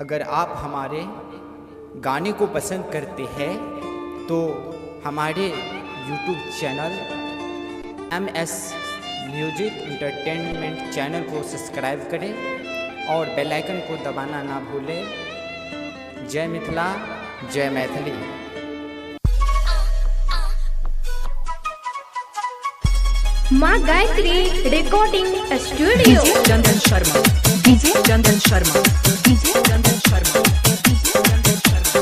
अगर आप हमारे गाने को पसंद करते हैं तो हमारे YouTube channel MS music entertainment channel को सब्सक्राइब करें और बेल आइकन को दबाना ना भूलें। जय मिथिला, जय मैथिली। माँ गायत्री रिकॉर्डिंग स्टूडियो। चंदन शर्मा, डीजे चंदन शर्मा, डीजे चंदन शर्मा, डीजे चंदन शर्मा।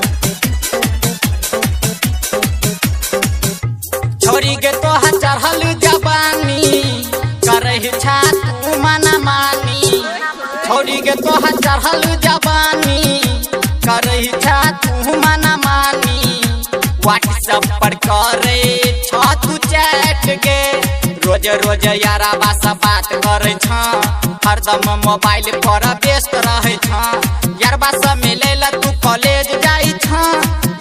छोरी के तो चढ़ल जवानी करही छा तू मना मानी। छोरी के तो चढ़ल जवानी करही छा तू मना मानी। व्हाट्सएप पर करे छा तू चैट के रोज रोज यारा बासा बात करे छा। हरदम मोबाइल पर व्यस्त रहे छा। यारबा से मिले ला तू कॉलेज जाई छा।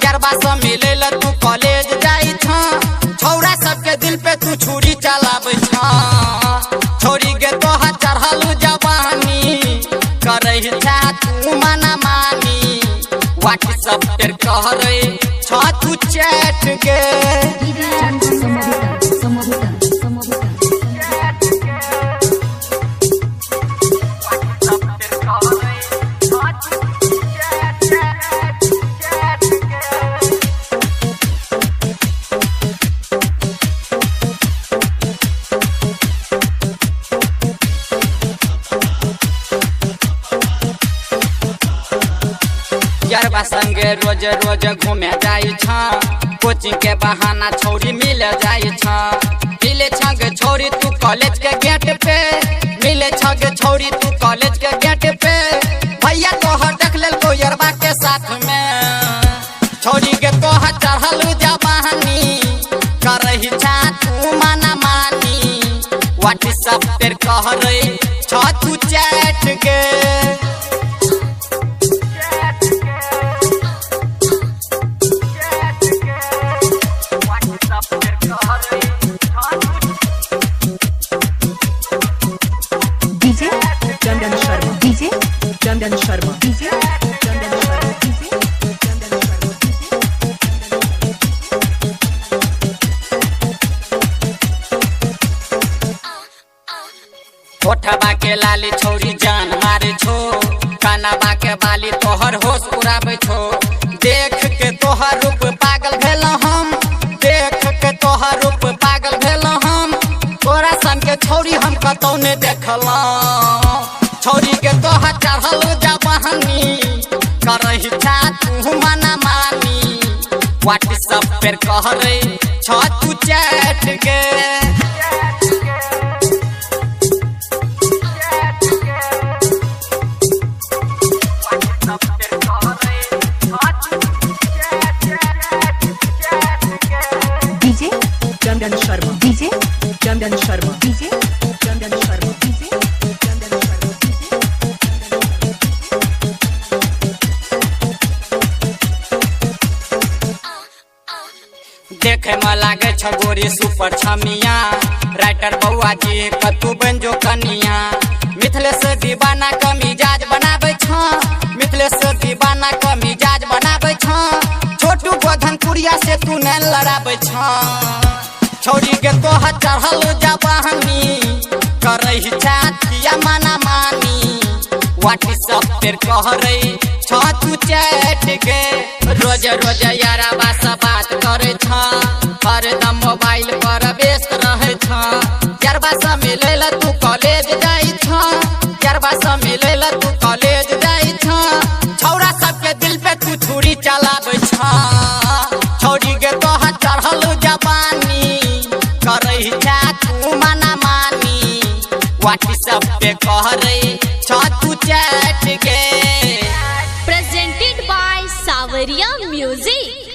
यारबा से मिले ला तू कॉलेज जाई छा। छौरा सबके दिल पे तू छुरी चलावे छा। छोरी के तो चढ़ल जवानी करही छा तू मना मानी। व्हाट्सएप पर करे छा तू चैट के यारबा संगे रोज रोज घूमे जाई छा। कोचिंग के बहाना छौरी मिले जाई छा। मिले छग छौरी तू कॉलेज के गेट पे। मिले छग छौरी तू कॉलेज के गेट पे। भैया तोहर देख लेल को यारबा के साथ में। छौरी के तोहर चढ़ल जवानी करही छा तू मना मानी। व्हाट्सएप पर कह रही छा तू चैट के डीजे चंदन शर्मा, डीजे चंदन शर्मा, डीजे चंदन शर्मा, डीजे चंदन शर्मा। होठबा के लाली छौरी जान मारे छो। कानबा के बाली तोहर होश उड़ावे छो। देख के तोहर रूप पागल भेल हम। देख के तोहर रूप पागल भेल हम। तोरा सन के छौरी हम कतौ ने देखला। छौरी के तोहर चढ़ल जवानी करही छा तू मना मानी। व्हाट्सएप पर कह रही छा तू चैट के डीजे चंदन शर्मा, डीजे चंदन शर्मा, डीजे चंदन शर्मा, डीजे चंदन शर्मा, डीजे। देखे में लागे छ गोरी सुपर छमिया। राइटर बउआ जी कतू बन जो कनिया। मिथिलेश दीवाना का मिजाज बनावे छ। मिथिलेश दीवाना का मिजाज बनावे छ। छोटू गोधनपुरिया से तू न लड़ावे छ। छौरी के तो चढ़ल जवानी करही छा तिया मना मानी। व्हाट्सएप पर कह रही छा तू चैट के रोज रोज यारा बासा बात करे छा। हरदम मोबाइल पर व्यस्त रहे छा। यारबा से मिले ला तू कॉलेज जाई छा। यारबा से मिले ला तू कॉलेज जाई छा। छौरा सबके दिल पे तू छुरी चलावे छा। छौरी के तो चढ़ल जवानी करही छा तू मना मानी। व्हाट्सएप पे कह रही छा तू चैट के Presented by Savaria Music।